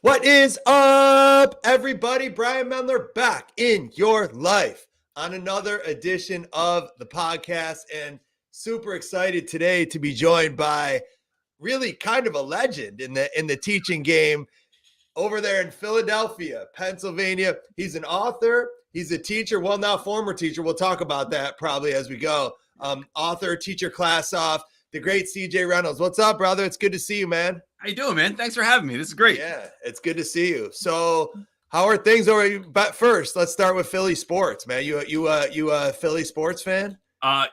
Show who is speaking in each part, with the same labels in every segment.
Speaker 1: What is up, everybody? Brian Mendler back in your life on another edition of the podcast, and super excited today to be joined by really kind of a legend in the teaching game over there in Philadelphia, Pennsylvania. He's an author. He's a teacher. Well, now former teacher. We'll talk about that probably as we go. Author, teacher, class off. The great CJ Reynolds. What's up, brother? It's good to see you, man.
Speaker 2: How you doing, man? Thanks for having me. This is great.
Speaker 1: Yeah, it's good to see you. So, how are things over you? But first, let's start with Philly sports, man. You a Philly sports fan?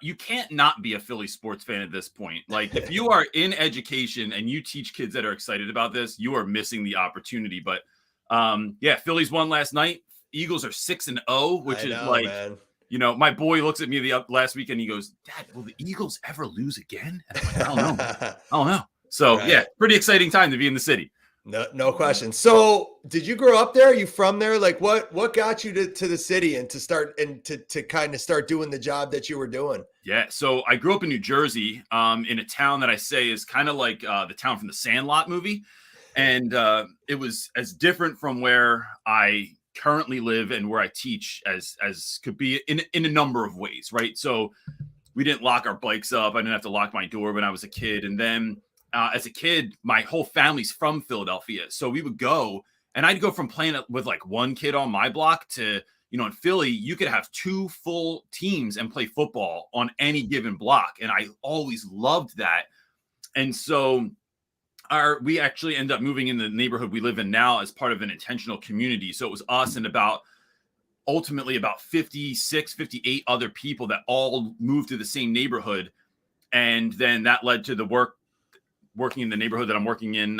Speaker 2: You can't not be a Philly sports fan at this point. Like, if you are in education and you teach kids that are excited about this, you are missing the opportunity. But yeah, Phillies won last night. Eagles are 6-0, which is like, man. You know, my boy looks at me last week and he goes, "Dad, will the Eagles ever lose again?" And I'm like, I don't know. So right. Yeah, pretty exciting time to be in the city.
Speaker 1: No question. So did you grow up there? Are you from there? Like what got you to the city and to kind of start doing the job that you were doing?
Speaker 2: Yeah. So I grew up in New Jersey, in a town that I say is kind of like the town from the Sandlot movie. And it was as different from where I currently live and where I teach as could be in a number of ways. Right. So we didn't lock our bikes up. I didn't have to lock my door when I was a kid. And then as a kid, my whole family's from Philadelphia. So we would go and I'd go from playing with like one kid on my block to, you know, in Philly, you could have two full teams and play football on any given block. And I always loved that. And so we actually ended up moving in the neighborhood we live in now as part of an intentional community. So it was us and ultimately about 56, 58 other people that all moved to the same neighborhood. And then that led to the working in the neighborhood that I'm working in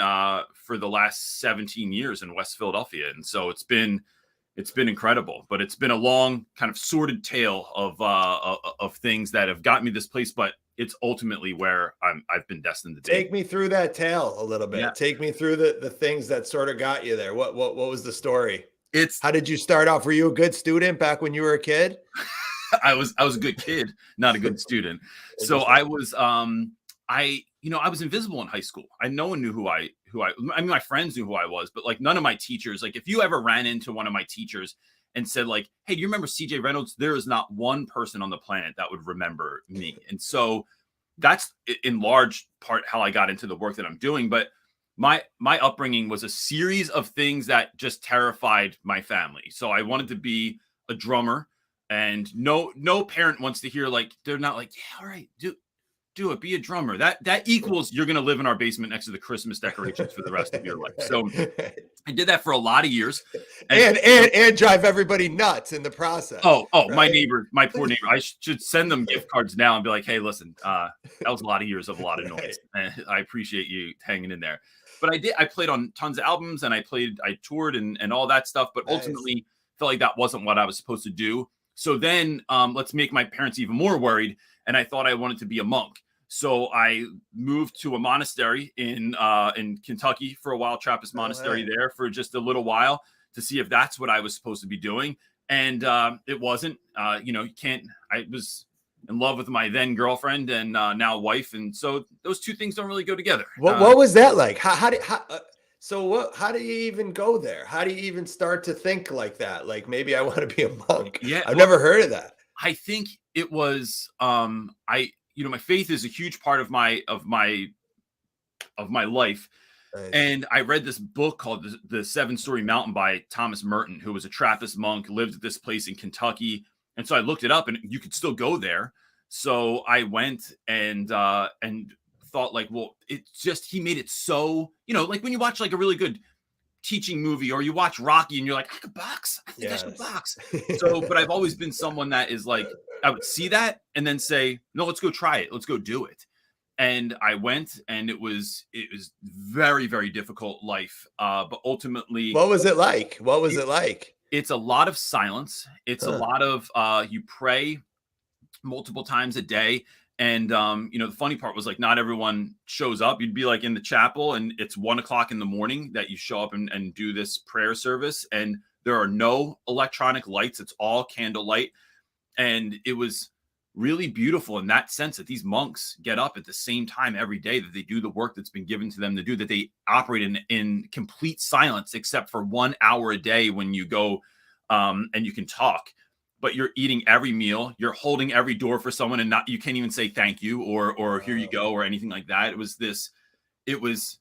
Speaker 2: for the last 17 years in West Philadelphia. And so it's been incredible, but it's been a long kind of sordid tale of things that have gotten me this place, but it's ultimately where I've been destined to be.
Speaker 1: Take me through that tale a little bit. Yeah. Take me through the things that sort of got you there. What was the story? How did you start off? Were you a good student back when you were a kid?
Speaker 2: I was a good kid, not a good student. So I was I was invisible in high school. No one knew I mean, my friends knew who I was, but like none of my teachers, like if you ever ran into one of my teachers and said like, "Hey, do you remember CJ Reynolds?" There is not one person on the planet that would remember me. And so that's in large part how I got into the work that I'm doing. But my upbringing was a series of things that just terrified my family. So I wanted to be a drummer, and no parent wants to hear like, they're not like, "Yeah, all right, do it, be a drummer." That equals you're going to live in our basement next to the Christmas decorations for the rest of your life. So I did that for a lot of years
Speaker 1: and drive everybody nuts in the process.
Speaker 2: Oh, right? My poor neighbor, I should send them gift cards now and be like, "Hey, listen, that was a lot of years of a lot of noise. And I appreciate you hanging in there." But I played on tons of albums and I toured and all that stuff, but ultimately felt like that wasn't what I was supposed to do. So then let's make my parents even more worried. And I thought I wanted to be a monk. So I moved to a monastery in Kentucky for a while, Trappist monastery there for just a little while to see if that's what I was supposed to be doing. And it wasn't. I was in love with my then girlfriend and now wife. And so those two things don't really go together.
Speaker 1: What was that like? How do you even go there? How do you even start to think like that? Like maybe I want to be a monk.
Speaker 2: Yeah,
Speaker 1: I've never heard of that.
Speaker 2: I think it was my faith is a huge part of my life. Nice. And I read this book called the 7-Story Mountain by Thomas Merton, who was a Trappist monk, lived at this place in Kentucky. And so I looked it up and you could still go there. So I went and thought like, well, he made it so, like when you watch like a really good teaching movie or you watch Rocky and you're like, I could box. I think I should box. So, but I've always been someone that is like, I would see that and then say, no, let's go try it. Let's go do it. And I went and it was very, very difficult life. But ultimately,
Speaker 1: what was it like?
Speaker 2: It's a lot of silence. It's a lot of, you pray multiple times a day. And, the funny part was like, not everyone shows up. You'd be like in the chapel and it's 1:00 in the morning that you show up and do this prayer service. And there are no electronic lights. It's all candlelight. And it was really beautiful in that sense that these monks get up at the same time every day, that they do the work that's been given to them to do, that they operate in complete silence, except for 1 hour a day when you go and you can talk, but you're eating every meal, you're holding every door for someone, and you can't even say thank you or here you go or anything like that. It was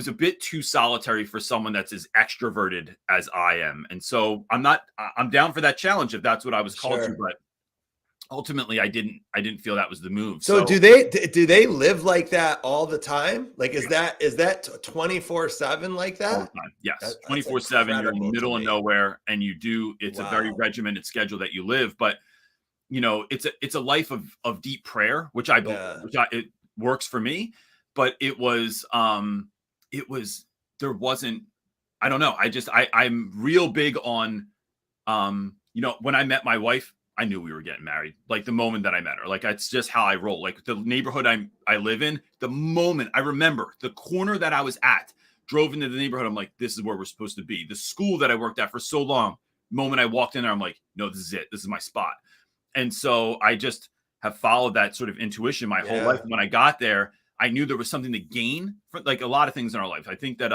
Speaker 2: a bit too solitary for someone that's as extroverted as I am. And so I'm down for that challenge if that's what I was called to, but ultimately I didn't feel that was the move.
Speaker 1: So do they live like that all the time? Like, is that 24/7 like that?
Speaker 2: All the time. Yes. 24/7. You're in the middle of nowhere, and it's a very regimented schedule that you live, but it's a life of deep prayer, which it works for me, but there wasn't, I don't know. I'm real big on, when I met my wife, I knew we were getting married. Like the moment that I met her, like it's just how I roll. Like the neighborhood I live in, the moment I remember the corner that I was at, drove into the neighborhood. I'm like, this is where we're supposed to be. The school that I worked at for so long, moment I walked in there, I'm like, no, this is it. This is my spot. And so I just have followed that sort of intuition my whole life. And when I got there, I knew there was something to gain for like a lot of things in our life. I think that,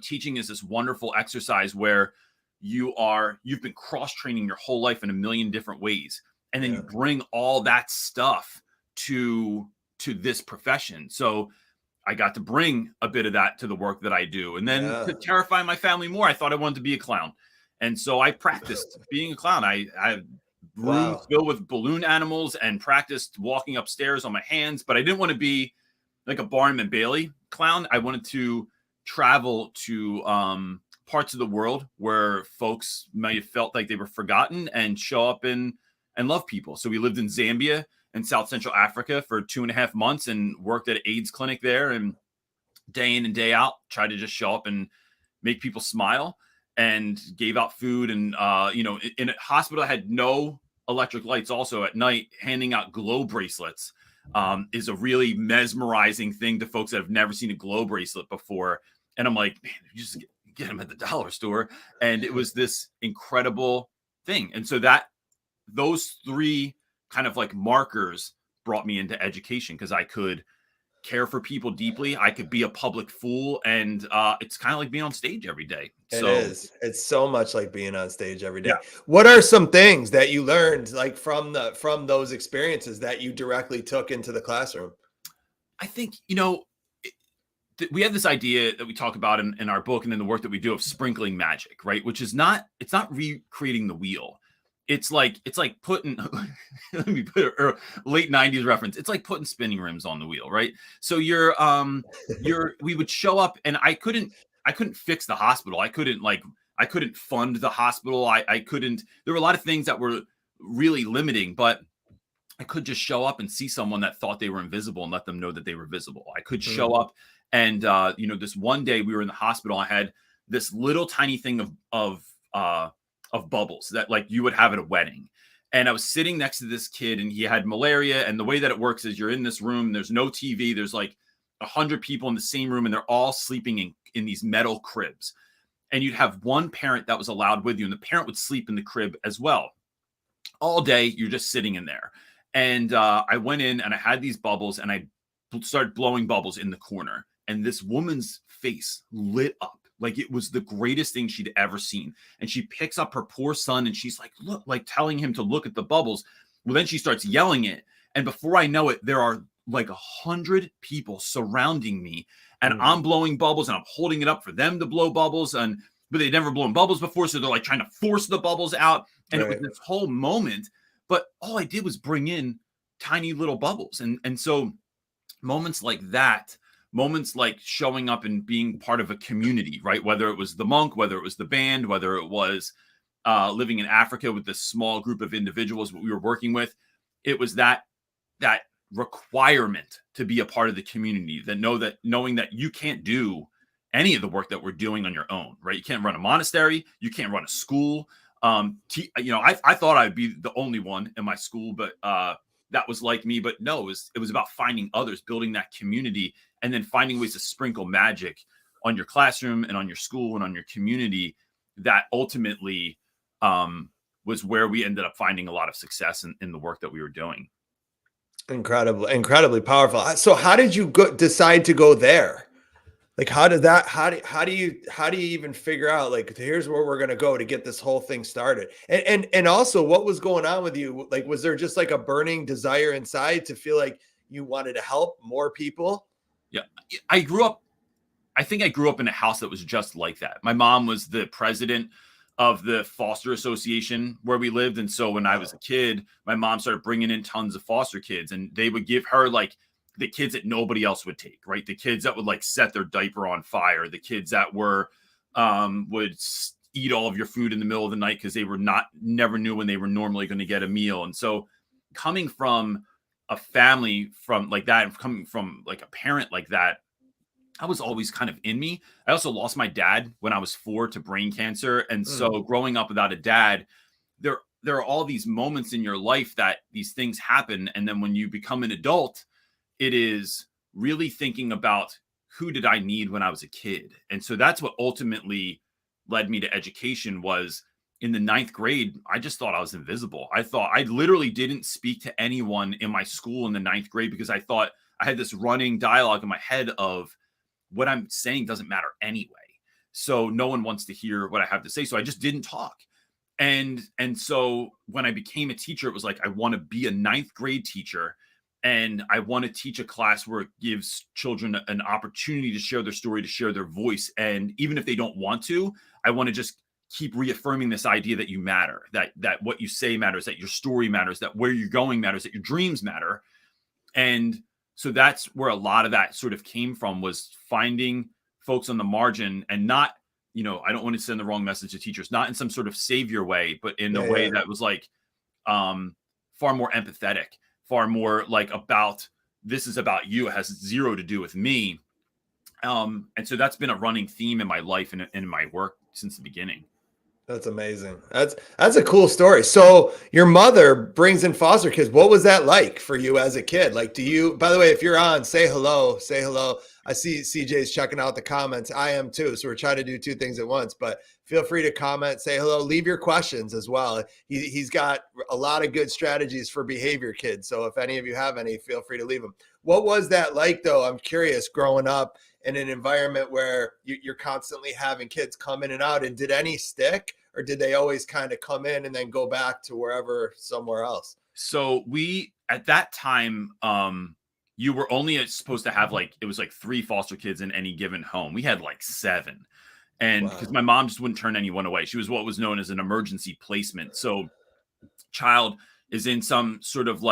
Speaker 2: teaching is this wonderful exercise where you've been cross-training your whole life in a million different ways. And then you bring all that stuff to this profession. So I got to bring a bit of that to the work that I do. And then to terrify my family more, I thought I wanted to be a clown. And so I practiced being a clown. I rooms filled with balloon animals and practiced walking upstairs on my hands, but I didn't want to be like a Barnum and Bailey clown. I wanted to travel to parts of the world where folks might have felt like they were forgotten and show up and love people. So we lived in Zambia and South Central Africa for 2.5 months and worked at an AIDS clinic there, and day in and day out, tried to just show up and make people smile, and gave out food. And, in a hospital that had no electric lights, also at night, handing out glow bracelets is a really mesmerizing thing to folks that have never seen a glow bracelet before. And I'm like, man, you just get them at the dollar store. And it was this incredible thing. And so those three kind of like markers brought me into education, because I could care for people deeply. I could be a public fool. And it's kind of like being on stage every day.
Speaker 1: It is. It's so much like being on stage every day.
Speaker 2: Yeah.
Speaker 1: What are some things that you learned like from those experiences that you directly took into the classroom?
Speaker 2: I think, we have this idea that we talk about in our book and in the work that we do of sprinkling magic, right? Which is it's not recreating the wheel. It's like putting, let me put a late 90s reference. It's like putting spinning rims on the wheel, right? So we would show up, and I couldn't fix the hospital. I couldn't fund the hospital. I couldn't, there were a lot of things that were really limiting, but I could just show up and see someone that thought they were invisible and let them know that they were visible. I could show up and, this one day we were in the hospital. I had this little tiny thing of bubbles that like you would have at a wedding. And I was sitting next to this kid, and he had malaria. And the way that it works is you're in this room, there's no TV. There's like 100 people in the same room, and they're all sleeping in these metal cribs. And you'd have one parent that was allowed with you, and the parent would sleep in the crib as well. All day, you're just sitting in there. And I went in, and I had these bubbles, and I started blowing bubbles in the corner. And this woman's face lit up like it was the greatest thing she'd ever seen. And she picks up her poor son, and she's like, look, like telling him to look at the bubbles. Well, then she starts yelling it. And before I know it, there are like 100 people surrounding me, and I'm blowing bubbles, and I'm holding it up for them to blow bubbles. But they'd never blown bubbles before. So they're like trying to force the bubbles out. And it was this whole moment. But all I did was bring in tiny little bubbles. And so moments like that, moments like showing up and being part of a community, right? Whether it was the monk, whether it was the band, whether it was living in Africa with this small group of individuals we were working with, it was that requirement to be a part of the community, knowing that you can't do any of the work that we're doing on your own, right? You can't run a monastery, you can't run a school. I thought I'd be the only one in my school, but that was like me. But no, it was about finding others, building that community, and then finding ways to sprinkle magic on your classroom and on your school and on your community that ultimately was where we ended up finding a lot of success in the work that we were doing.
Speaker 1: Incredibly powerful. So how did you decide to go there? Like, how do you even figure out, like, here's where we're going to go to get this whole thing started? And also, what was going on with you? Like, was there just like a burning desire inside to feel like you wanted to help more people?
Speaker 2: Yeah. I think I grew up in a house that was just like that. My mom was the president of the foster association where we lived. And so when I was a kid, my mom started bringing in tons of foster kids, and they would give her like the kids that nobody else would take, right? The kids that would like set their diaper on fire, the kids that were, would eat all of your food in the middle of the night because they were never knew when they were normally going to get a meal. And so coming from a family from like that, and coming from like a parent like that, I was always kind of in me. I also lost my dad when I was 4 to brain cancer. And so growing up without a dad, there are all these moments in your life that these things happen. And then when you become an adult, it is really thinking about who did I need when I was a kid. And so that's what ultimately led me to education. Was in the 9th grade, I just thought I was invisible. I thought I literally didn't speak to anyone in my school in the 9th grade because I thought I had this running dialogue in my head of what I'm saying doesn't matter anyway. So no one wants to hear what I have to say. So I just didn't talk. And so when I became a teacher, it was like, I want to be a 9th grade teacher. And I want to teach a class where it gives children an opportunity to share their story, to share their voice. And even if they don't want to, I want to just keep reaffirming this idea that you matter, that what you say matters, that your story matters, that where you're going matters, that your dreams matter. And so that's where a lot of that sort of came from, was finding folks on the margin, and not, I don't want to send the wrong message to teachers, not in some sort of savior way, but in a way that was like far more empathetic, far more like about, this is about you. It has zero to do with me. And so that's been a running theme in my life and in my work since the beginning.
Speaker 1: That's amazing. That's a cool story. So your mother brings in foster kids. What was that like for you as a kid? Like, by the way, if you're on, say hello. I see CJ's checking out the comments. I am too. So we're trying to do 2 things at once, but feel free to comment, say hello, leave your questions as well. He's got a lot of good strategies for behavior kids. So if any of you have any, feel free to leave them. What was that like though? I'm curious, growing up in an environment where you're constantly having kids come in and out, and did any stick, or did they always kind of come in and then go back to somewhere else?
Speaker 2: So at that time, you were only supposed to have it was 3 foster kids in any given home. We had 7. And because my mom just wouldn't turn anyone away. She was what was known as an emergency placement. So child is in some sort of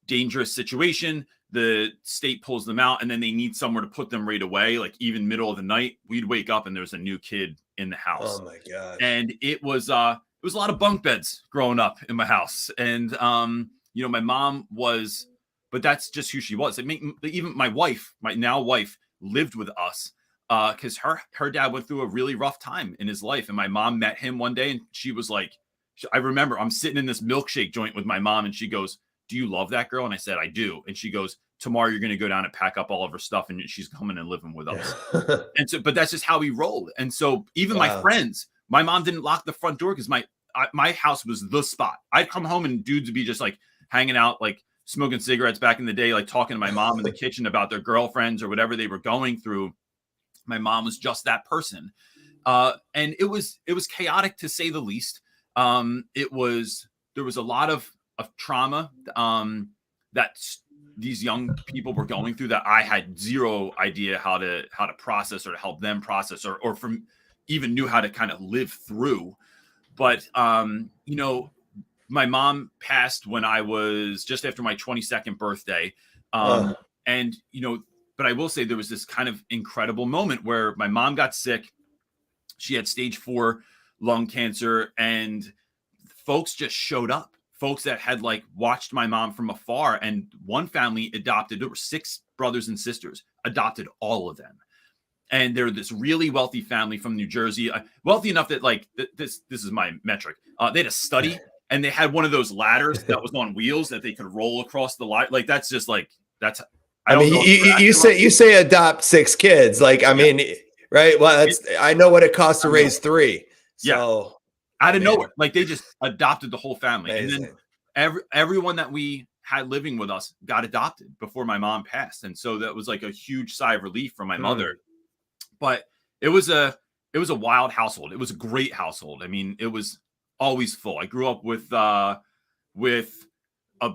Speaker 2: dangerous situation. The state pulls them out, and then they need somewhere to put them right away. Even middle of the night, we'd wake up and there's a new kid in the house.
Speaker 1: Oh my gosh.
Speaker 2: And it was a lot of bunk beds growing up in my house. And, my mom was, but that's just who she was. Even my wife, my now wife, lived with us because her dad went through a really rough time in his life. And my mom met him one day, and she was like, I remember I'm sitting in this milkshake joint with my mom, and she goes, "Do you love that girl?" And I said, "I do." And she goes, "Tomorrow you're going to go down and pack up all of her stuff, and she's coming and living with us." And so, but that's just how we rolled. And so even my friends, my mom didn't lock the front door because my house was the spot. I'd come home and dudes would be just hanging out, smoking cigarettes back in the day, talking to my mom in the kitchen about their girlfriends or whatever they were going through. My mom was just that person. And it was chaotic to say the least. There was a lot of trauma that these young people were going through that I had zero idea how to process or to help them process or from even knew how to kind of live through. But, my mom passed when I was just after my 22nd birthday. And, but I will say there was this kind of incredible moment where my mom got sick. She had stage 4 lung cancer, and folks just showed up. Folks that had watched my mom from afar, and one family adopted, there were 6 brothers and sisters, adopted all of them. And they're this really wealthy family from New Jersey, wealthy enough that this is my metric. They had a study, and they had one of those ladders that was on wheels that they could roll across the line. That's just that's.
Speaker 1: I mean, you say adopt 6 kids. Mean, right? Well, I know what it costs to raise 3. So
Speaker 2: out of
Speaker 1: Man,
Speaker 2: nowhere. Like they just adopted the whole family.
Speaker 1: amazing.
Speaker 2: And then everyone that we had living with us got adopted before my mom passed. And so that was like a huge sigh of relief from my mother. But it was a wild household. It was a great household. I mean, it was always full. I grew up with a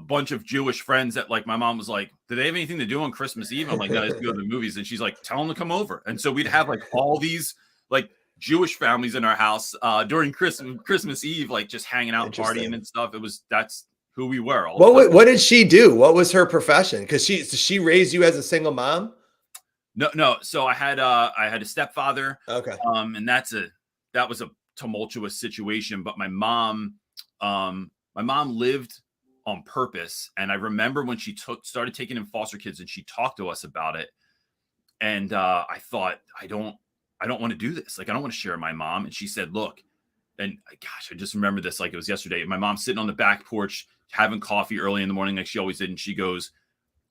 Speaker 2: bunch of Jewish friends that like my mom was like, do they have anything to do on Christmas Eve? I'm like, no, let's go to the movies. And she's like, tell them to come over. And so we'd have like all these like Jewish families in our house during Christmas Eve, like just hanging out, partying and stuff. That's who we were.
Speaker 1: What did she do? What was her profession? Because she raised you as a single mom?
Speaker 2: No. So I had a stepfather.
Speaker 1: Okay.
Speaker 2: And that was a tumultuous situation. But my mom lived on purpose. And I remember when she started taking in foster kids and she talked to us about it. And I thought, I don't want to do this. Like, I don't want to share my mom. And she said, look, and gosh, I just remember this like it was yesterday. My mom's sitting on the back porch having coffee early in the morning like she always did. And she goes,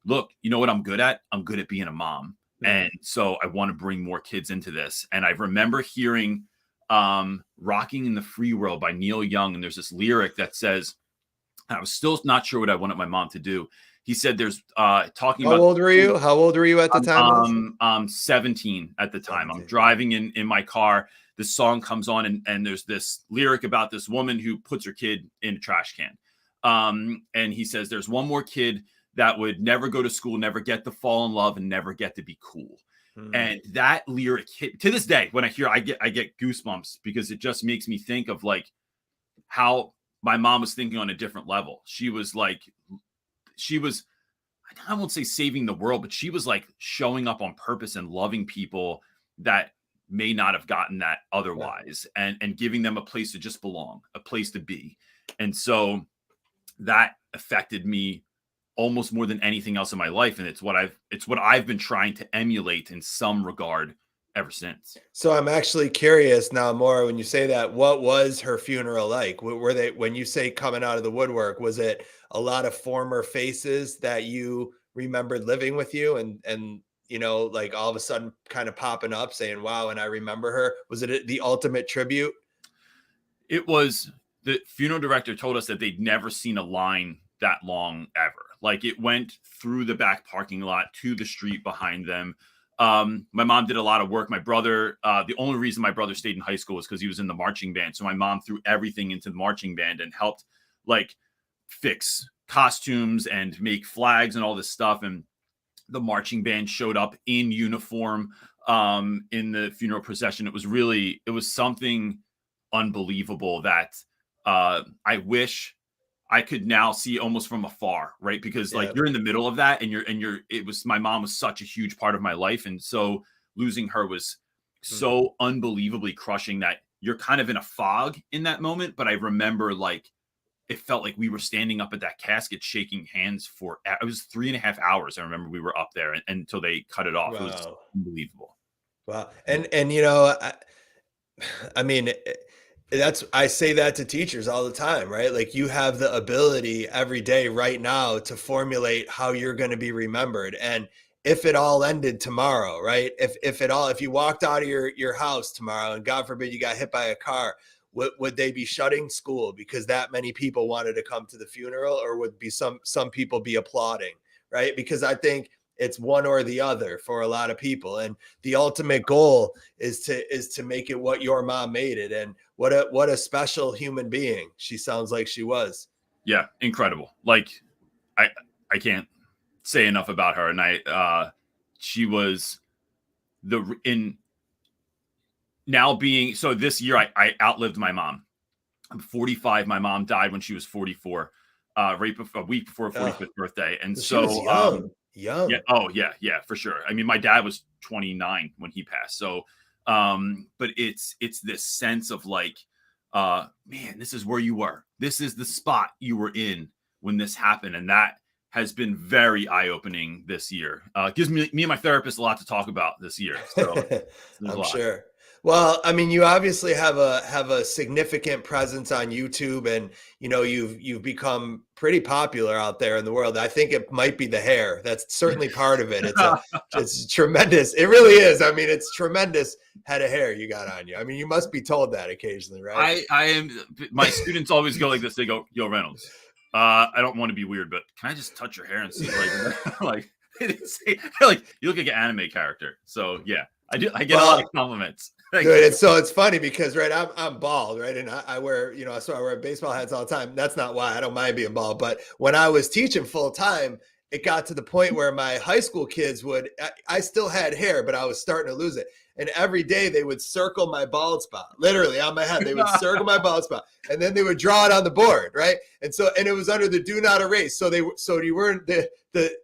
Speaker 2: look, you know what I'm good at? I'm good at being a mom. And so I want to bring more kids into this. And I remember hearing Rocking in the Free World by Neil Young. And there's this lyric that says, I was still not sure what I wanted my mom to do. He said there's talking about—
Speaker 1: How old were you at the time?
Speaker 2: 17 at the time.
Speaker 1: 17.
Speaker 2: I'm driving in my car. This song comes on and there's this lyric about this woman who puts her kid in a trash can. And he says there's one more kid that would never go to school, never get to fall in love, and never get to be cool. And that lyric hit to this day. When I hear, I get goosebumps because it just makes me think of like how my mom was thinking on a different level. She was, I won't say saving the world, but she was like showing up on purpose and loving people that may not have gotten that otherwise, and giving them a place to just belong, a place to be. And so that affected me almost more than anything else in my life. And it's what I've been trying to emulate in some regard ever since.
Speaker 1: So I'm actually curious now more when you say that, what was her funeral like? Were they, when you say coming out of the woodwork, was it a lot of former faces that you remembered living with you and, you know, like all of a sudden kind of popping up saying, wow, and I remember her? Was it the ultimate tribute?
Speaker 2: It was. The funeral director told us that they'd never seen a line that long ever. Like it went through the back parking lot to the street behind them. My mom did a lot of work. My brother, the only reason my brother stayed in high school was because he was in the marching band. So my mom threw everything into the marching band and helped like fix costumes and make flags and all this stuff. And the marching band showed up in uniform in the funeral procession. It was something unbelievable that I wish I could now see almost from afar, right? Because like you're in the middle of that and my mom was such a huge part of my life. And so losing her was so unbelievably crushing that you're kind of in a fog in that moment. But I remember like, it felt like we were standing up at that casket, shaking hands for, it was 3.5 hours. I remember we were up there until they cut it off. Wow. It was unbelievable.
Speaker 1: Wow. And, you know, I mean, I say that to teachers all the time, right? Like you have the ability every day right now to formulate how you're going to be remembered. And if it all ended tomorrow, right? If you walked out of your house tomorrow and God forbid you got hit by a car, would they be shutting school because that many people wanted to come to the funeral, or would be some people be applauding, right? Because I think it's one or the other for a lot of people. And the ultimate goal is to make it what your mom made it. And what a special human being she sounds like she was.
Speaker 2: Yeah. Incredible. Like I can't say enough about her. And she was so this year I outlived my mom. I'm 45. My mom died when she was 44, right before, a week before her 45th birthday. And so
Speaker 1: she was young.
Speaker 2: Yeah. Oh yeah, for sure. I mean, my dad was 29 when he passed. So, but it's this sense of like, man, this is where you were. This is the spot you were in when this happened. And that has been very eye-opening this year. Gives me and my therapist a lot to talk about this year. So
Speaker 1: I'm sure. Well, I mean, you obviously have a significant presence on YouTube, and you know you've become pretty popular out there in the world. I think it might be the hair. That's certainly part of it. It's tremendous. It really is. I mean, it's tremendous head of hair you got on you. I mean, you must be told that occasionally, right?
Speaker 2: I am. My students always go like this. They go, "Yo, Reynolds, I don't want to be weird, but can I just touch your hair and see like like you look like an anime character?" So yeah, I do. I get a lot of compliments.
Speaker 1: Good. And so it's funny because, right, I'm bald, right? And I wear, so I wear baseball hats all the time. That's not why I don't mind being bald. But when I was teaching full time, it got to the point where my high school kids I still had hair, but I was starting to lose it. And every day they would circle my bald spot, literally on my head. They would circle my bald spot, and then they would draw it on the board, right? And it was under the do not erase. So you weren't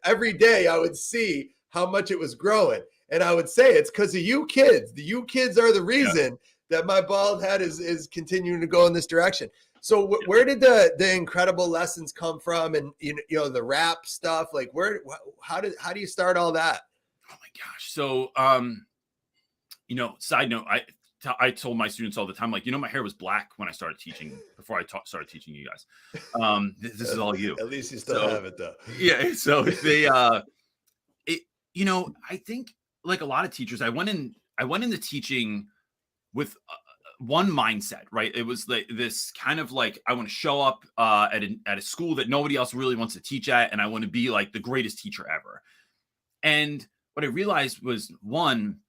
Speaker 1: every day I would see how much it was growing. And I would say it's because of you kids. You kids are the reason that my bald head is continuing to go in this direction. So where did the incredible lessons come from, and the rap stuff? Like how do you start all that?
Speaker 2: Oh my gosh! So side note, I told my students all the time, like, my hair was black when I started teaching. Before I started teaching you guys, this is all you.
Speaker 1: At least you still have it though.
Speaker 2: Yeah. So they, I think, like a lot of teachers, I went into teaching with one mindset, right? It was like this kind of like, I want to show up at a school that nobody else really wants to teach at, and I want to be like the greatest teacher ever. And what I realized was, one,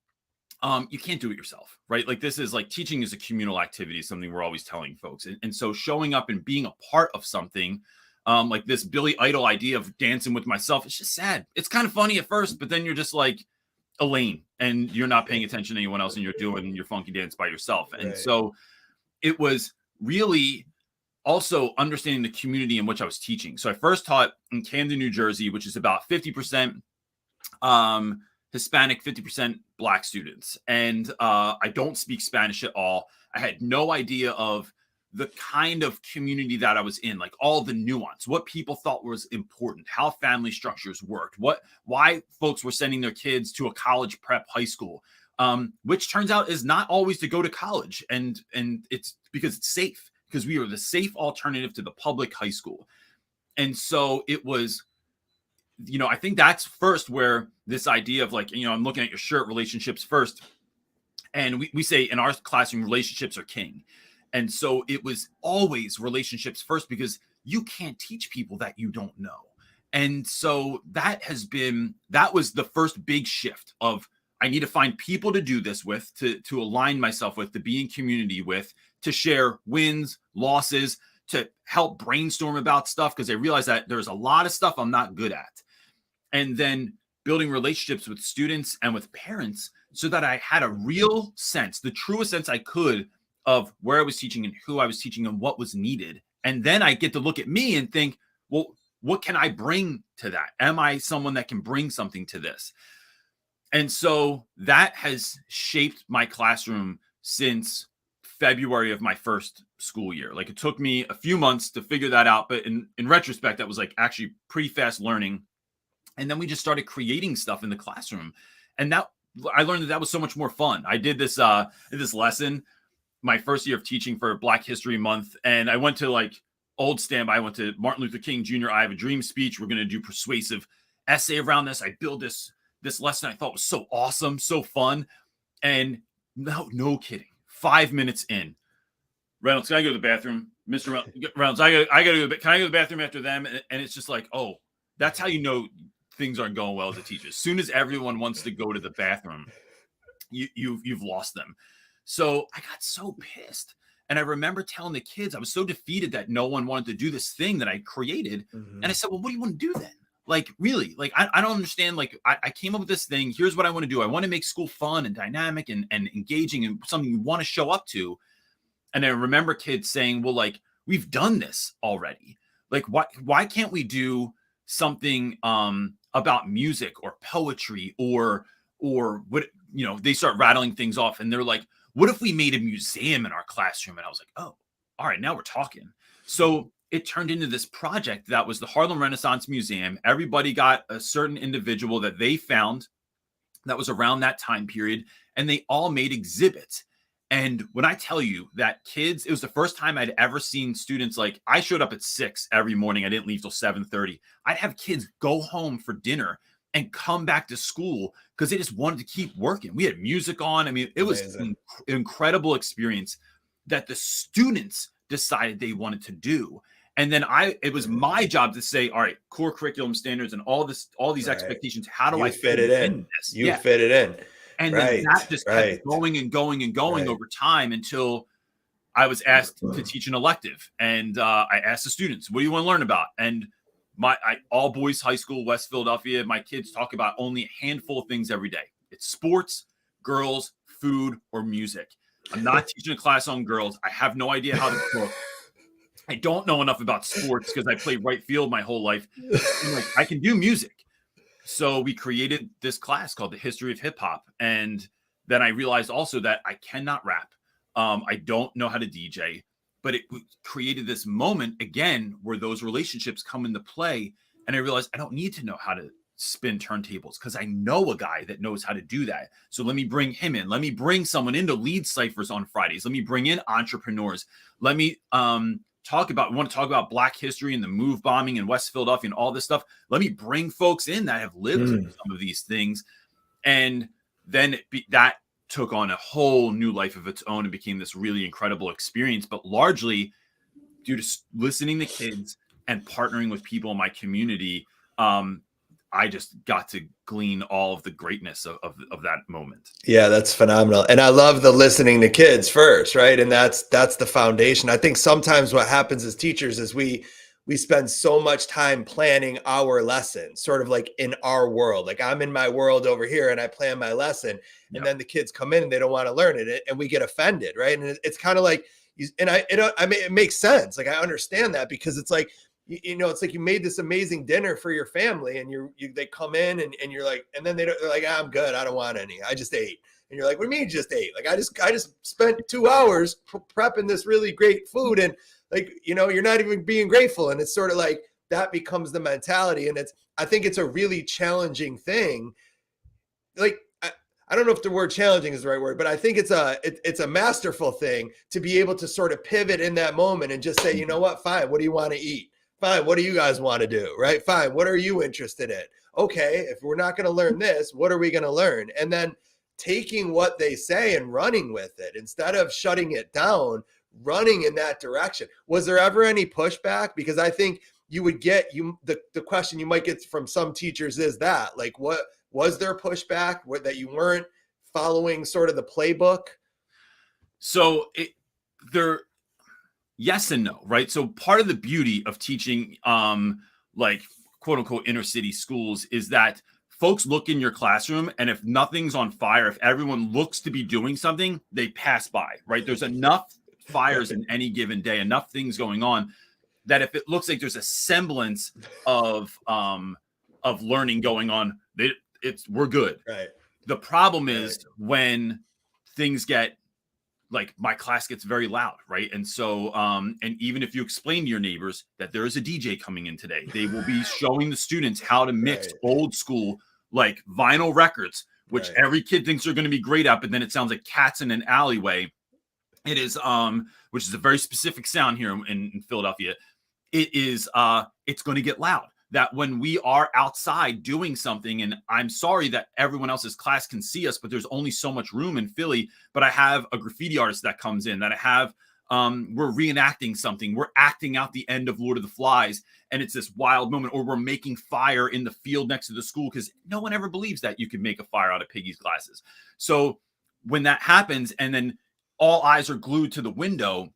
Speaker 2: you can't do it yourself, right? Like, this is like, teaching is a communal activity, something we're always telling folks. And so showing up and being a part of something, like this Billy Idol idea of dancing with myself, it's just sad. It's kind of funny at first, but then you're just like Elaine, and you're not paying attention to anyone else, and you're doing your funky dance by yourself. And so it was really also understanding the community in which I was teaching. So I first taught in Camden, New Jersey, which is about 50% Hispanic, 50% Black students. And I don't speak Spanish at all. I had no idea of the kind of community that I was in, like all the nuance, what people thought was important, how family structures worked, why folks were sending their kids to a college prep high school, which turns out is not always to go to college. And it's because it's safe, because we are the safe alternative to the public high school. And so it was, I think that's first where this idea of like, I'm looking at your shirt, relationships first. And we say in our classroom, relationships are king. And so it was always relationships first, because you can't teach people that you don't know. And so that was the first big shift of, I need to find people to do this with, to align myself with, to be in community with, to share wins, losses, to help brainstorm about stuff, because I realized that there's a lot of stuff I'm not good at. And then building relationships with students and with parents, so that I had a real sense, the truest sense I could, of where I was teaching and who I was teaching and what was needed. And then I get to look at me and think, well, what can I bring to that? Am I someone that can bring something to this? And so that has shaped my classroom since February of my first school year. Like, it took me a few months to figure that out, but in retrospect, that was like actually pretty fast learning. And then we just started creating stuff in the classroom. And that I learned that was so much more fun. I did this lesson my first year of teaching for Black History Month. And I went to like old standby. I went to Martin Luther King Jr. I Have a Dream speech. We're going to do persuasive essay around this. I built this lesson I thought was so awesome, so fun. And no kidding. 5 minutes in, Reynolds, can I go to the bathroom? Mr. Reynolds, I got to go. Can I go to the bathroom after them? And it's just like, oh, that's how you know things aren't going well as a teacher. As soon as everyone wants to go to the bathroom, you've lost them. So I got so pissed. And I remember telling the kids, I was so defeated that no one wanted to do this thing that I created. Mm-hmm. And I said, well, what do you want to do then? Like, really? Like, I don't understand. Like, I came up with this thing. Here's what I want to do. I want to make school fun and dynamic and engaging and something you want to show up to. And I remember kids saying, well, like, we've done this already. Like, why can't we do something about music or poetry or what, they start rattling things off. And they're like, what if we made a museum in our classroom? And I was like, oh, all right, now we're talking. So it turned into this project that was the Harlem Renaissance Museum. Everybody got a certain individual that they found that was around that time period, and they all made exhibits. And when I tell you that kids, it was the first time I'd ever seen students, like, I showed up at 6 every morning. I didn't leave till 7:30. I'd have kids go home for dinner and come back to school because they just wanted to keep working. We had music on. I mean, it was an incredible experience that the students decided they wanted to do. And then it was my job to say, all right, core curriculum standards and all these expectations. How do I
Speaker 1: fit it in?
Speaker 2: This?
Speaker 1: You fit it in.
Speaker 2: And then that just kept going and going and going over time until I was asked to teach an elective. And I asked the students, what do you want to learn about? And all boys high school, West Philadelphia, my kids talk about only a handful of things every day. It's sports, girls, food, or music. I'm not teaching a class on girls. I have no idea how to cook. I don't know enough about sports because I played right field my whole life. I can do music. So we created this class called the History of Hip Hop. And then I realized also that I cannot rap. I don't know how to DJ, but it created this moment again where those relationships come into play. And I realized I don't need to know how to spin turntables because I know a guy that knows how to do that. So let me bring him in. Let me bring someone in to lead ciphers on Fridays. Let me bring in entrepreneurs. Let me we want to talk about Black history and the move bombing in West Philadelphia and all this stuff. Let me bring folks in that have lived through some of these things. And then that took on a whole new life of its own and became this really incredible experience, but largely due to listening to kids and partnering with people in my community. I just got to glean all of the greatness of that moment.
Speaker 1: Yeah, that's phenomenal. And I love the listening to kids first, right? And that's the foundation. I think sometimes what happens as teachers is we spend so much time planning our lesson, sort of like in our world. Like I'm in my world over here and I plan my lesson, and then the kids come in and they don't want to learn it and we get offended, right? And it's kind of like, it makes sense. Like I understand that because it's like, it's like you made this amazing dinner for your family and they come in and you're like, and then they're like, I'm good. I don't want any. I just ate. And you're like, what do you mean you just ate? Like, I just spent 2 hours prepping this really great food. And like, you're not even being grateful. And it's sort of like, that becomes the mentality. And I think it's a really challenging thing. Like, I don't know if the word challenging is the right word, but I think it's a masterful thing to be able to sort of pivot in that moment and just say, you know what, fine. What do you want to eat? Fine. What do you guys want to do? Right. Fine. What are you interested in? Okay. If we're not going to learn this, what are we going to learn? And then taking what they say and running with it instead of shutting it down, running in that direction. Was there ever any pushback? Because I think you would get the question you might get from some teachers is that, like, what was there pushback that you weren't following sort of the playbook?
Speaker 2: So yes and no, right? So part of the beauty of teaching, like quote unquote inner city schools is that folks look in your classroom and if nothing's on fire, if everyone looks to be doing something, they pass by, right? There's enough fires in any given day, enough things going on that if it looks like there's a semblance of learning going on, we're good.
Speaker 1: Right.
Speaker 2: The problem is when things get, like my class gets very loud, right? And so, and even if you explain to your neighbors that there is a DJ coming in today, they will be showing the students how to mix old school, like vinyl records, which every kid thinks they're going to be great at, but then it sounds like cats in an alleyway. It is, which is a very specific sound here in Philadelphia. It is, it's going to get loud. That when we are outside doing something, and I'm sorry that everyone else's class can see us, but there's only so much room in Philly. But I have a graffiti artist that comes in, that I have, we're reenacting something. We're acting out the end of Lord of the Flies. And it's this wild moment, or we're making fire in the field next to the school because no one ever believes that you could make a fire out of Piggy's glasses. So when that happens and then all eyes are glued to the window,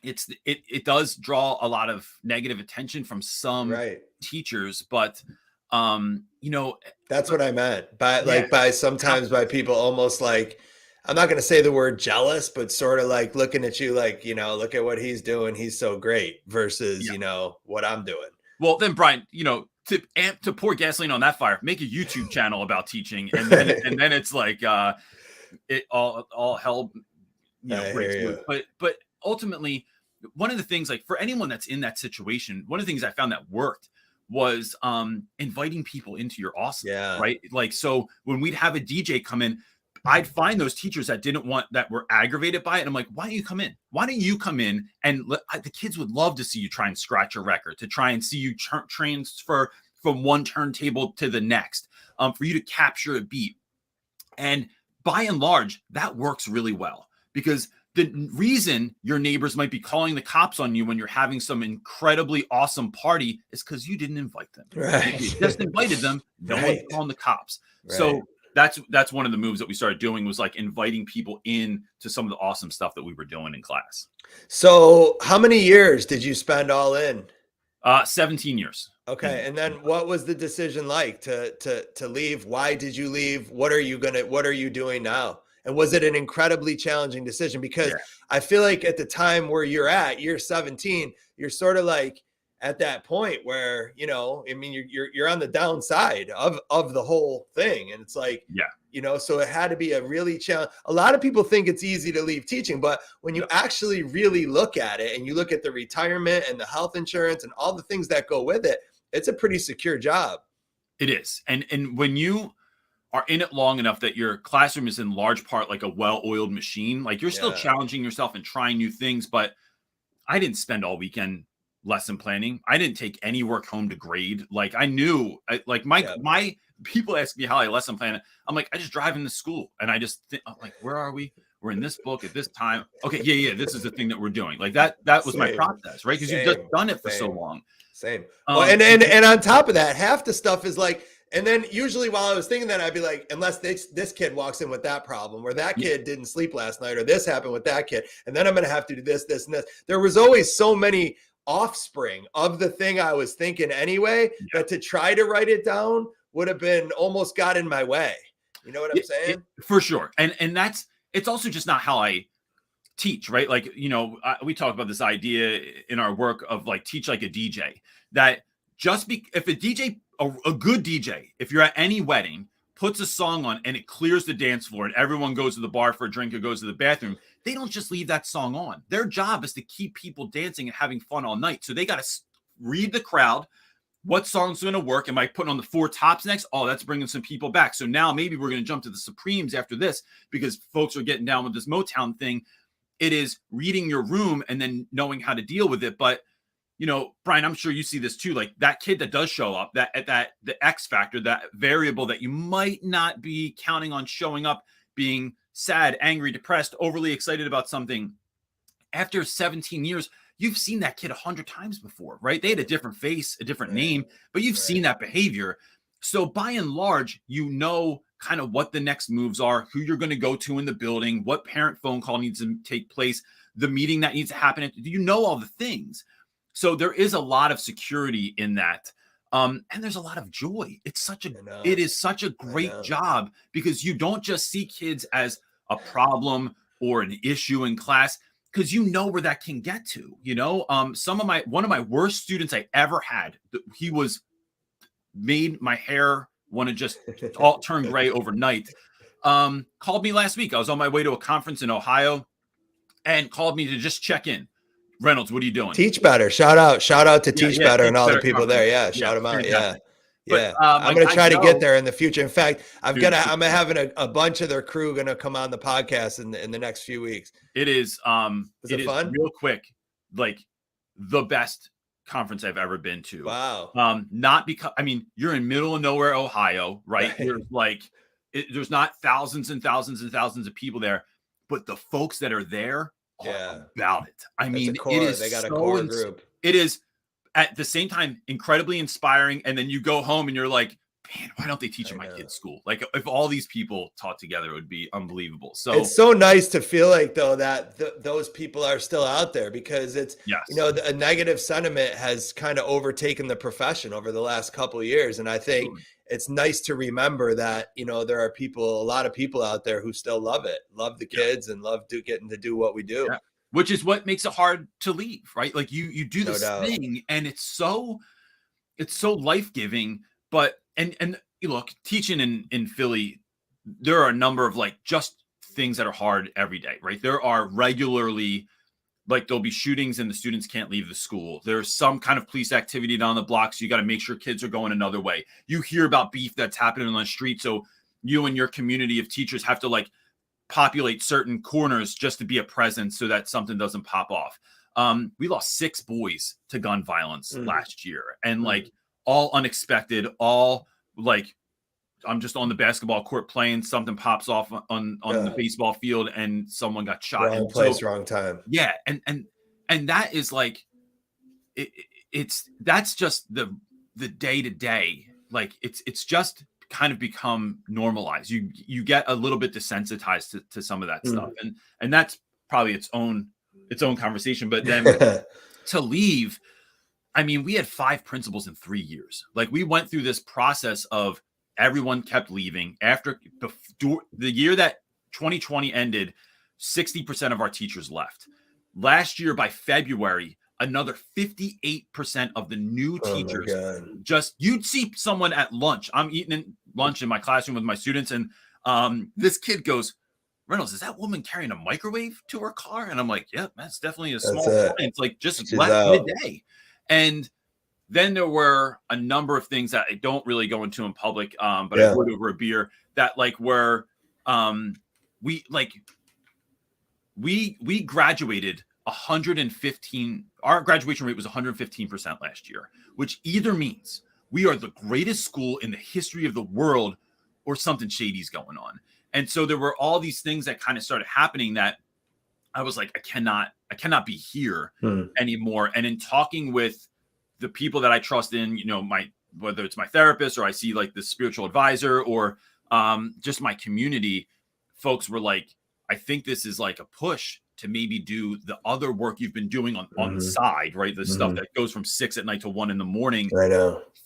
Speaker 2: it does draw a lot of negative attention from some teachers, but
Speaker 1: that's what I meant by sometimes by people almost like, I'm not going to say the word jealous, but sort of like looking at you like, look at what he's doing. He's so great versus, what I'm doing.
Speaker 2: Well, then Brian, to pour gasoline on that fire, make a YouTube channel about teaching. And then it's like, it all hell, breaks loose. But ultimately, one of the things, like for anyone that's in that situation, one of the things I found that worked was inviting people into your awesome, right? Like, so when we'd have a DJ come in, I'd find those teachers that were aggravated by it. And I'm like, why don't you come in? Why don't you come in? And the kids would love to see you try and scratch a record, to try and see you transfer from one turntable to the next, for you to capture a beat. And by and large, that works really well, because the reason your neighbors might be calling the cops on you when you're having some incredibly awesome party is because you didn't invite them.
Speaker 1: Right.
Speaker 2: If you just invited them, no
Speaker 1: Right.
Speaker 2: one's calling the cops.
Speaker 1: Right.
Speaker 2: So that's one of the moves that we started doing, was like inviting people in to some of the awesome stuff that we were doing in class.
Speaker 1: So how many years did you spend all in?
Speaker 2: 17 years.
Speaker 1: Okay. And then what was the decision like to leave? Why did you leave? What are you doing now? And was it an incredibly challenging decision? Because I feel like at the time where you're 17, you're sort of like at that point where, I mean, you're on the downside of the whole thing. And it's like, so it had to be a really challenge. A lot of people think it's easy to leave teaching, but when you actually really look at it and you look at the retirement and the health insurance and all the things that go with it, it's a pretty secure job.
Speaker 2: It is. And when you are in it long enough that your classroom is in large part like a well-oiled machine, like you're still challenging yourself and trying new things. But I didn't spend all weekend lesson planning. I didn't take any work home to grade. Like I knew, my people ask me how I lesson plan. I'm like, I just drive into school and I just think, like, where are we? We're in this book at this time. Okay. Yeah. This is the thing that we're doing. Like that was my process, right? Because you've just done it for so long.
Speaker 1: Same. And on top of that, half the stuff is like, and then usually while I was thinking that, I'd be like, unless this kid walks in with that problem, or that kid didn't sleep last night, or this happened with that kid, and then I'm going to have to do this, and this. There was always so many offspring of the thing I was thinking anyway, that to try to write it down would have been almost got in my way. You know what I'm saying?
Speaker 2: For sure. And it's also just not how I teach, right? Like, we talk about this idea in our work of like, teach like a DJ, that if a DJ, a good DJ, if you're at any wedding, puts a song on and it clears the dance floor and everyone goes to the bar for a drink or goes to the bathroom, they don't just leave that song on. Their job is to keep people dancing and having fun all night. So they got to read the crowd. What song's going to work? Am I putting on the Four Tops next? Oh, that's bringing some people back. So now maybe we're going to jump to the Supremes after this, because folks are getting down with this Motown thing. It is reading your room and then knowing how to deal with it. But Brian, I'm sure you see this too. Like that kid that does show up, the X factor, that variable that you might not be counting on showing up, being sad, angry, depressed, overly excited about something. After 17 years, you've seen that kid 100 times before, right? They had a different face, a different name, but you've seen that behavior. So by and large, kind of what the next moves are, who you're going to go to in the building, what parent phone call needs to take place, the meeting that needs to happen. All the things. So there is a lot of security in that. And there's a lot of joy. It is such a great job, because you don't just see kids as a problem or an issue in class, because where that can get to. One of my worst students I ever had, he made my hair want to just all turn gray overnight. Called me last week. I was on my way to a conference in Ohio and called me to just check in. Reynolds, what are you doing?
Speaker 1: Teach Better. Shout out to Teach Better and all the people there. Yeah. Shout them out. Yeah. Yeah. I'm going to try to get there in the future. In fact, I'm having a bunch of their crew going to come on the podcast in the next few weeks.
Speaker 2: It is fun? Real quick, like the best conference I've ever been to.
Speaker 1: Wow.
Speaker 2: Not because, you're in middle of nowhere, Ohio, right? There's there's not thousands and thousands and thousands of people there, but the folks that are there about it. It is,
Speaker 1: they got a core group.
Speaker 2: It is at the same time incredibly inspiring. And then you go home and you're like, man, why don't they teach in my kid's school? Like if all these people taught together, it would be unbelievable. So
Speaker 1: it's so nice to feel like though that those people are still out there, because it's, a negative sentiment has kind of overtaken the profession over the last couple of years. And I think it's nice to remember that, there are a lot of people out there who still love the kids and love getting to do what we do.
Speaker 2: Yeah. Which is what makes it hard to leave, right? Like you do this thing and it's so life-giving, but, and look, teaching in Philly, there are a number of just things that are hard every day, right? There are regularly, there'll be shootings and the students can't leave the school. There's some kind of police activity down the block. So you got to make sure kids are going another way. You hear about beef that's happening on the street. So you and your community of teachers have to like populate certain corners just to be a presence so that something doesn't pop off. We lost 6 boys to gun violence last year, and like all unexpected, all like I'm just on the basketball court playing, something pops off on the baseball field and someone got shot.
Speaker 1: Wrong place, wrong time.
Speaker 2: Yeah. And that is like, that's just the day to day. Like it's just kind of become normalized. You get a little bit desensitized to some of that stuff. And that's probably its own conversation. But then to leave, I mean, we had 5 principals in 3 years. Like we went through this process of everyone kept leaving. After the year that 2020 ended, 60% of our teachers left. Last year, by February, another 58% of the new teachers, you'd see someone at lunch. I'm eating lunch in my classroom with my students, and this kid goes, Reynolds, is that woman carrying a microwave to her car? And I'm like, yeah, that's definitely a small appliance. Like just left midday. And then there were a number of things that I don't really go into in public, but I would over a beer, that like were we graduated 115. Our graduation rate was 115% last year, which either means we are the greatest school in the history of the world or something shady's going on. And so there were all these things that kind of started happening that I was like, I cannot be here anymore. And in talking with the people that I trust in, you know, whether it's my therapist or I see like the spiritual advisor or just my community, folks were like, I think this is like a push to maybe do the other work you've been doing on the side, right? The stuff that goes from 6 at night to 1 in the morning,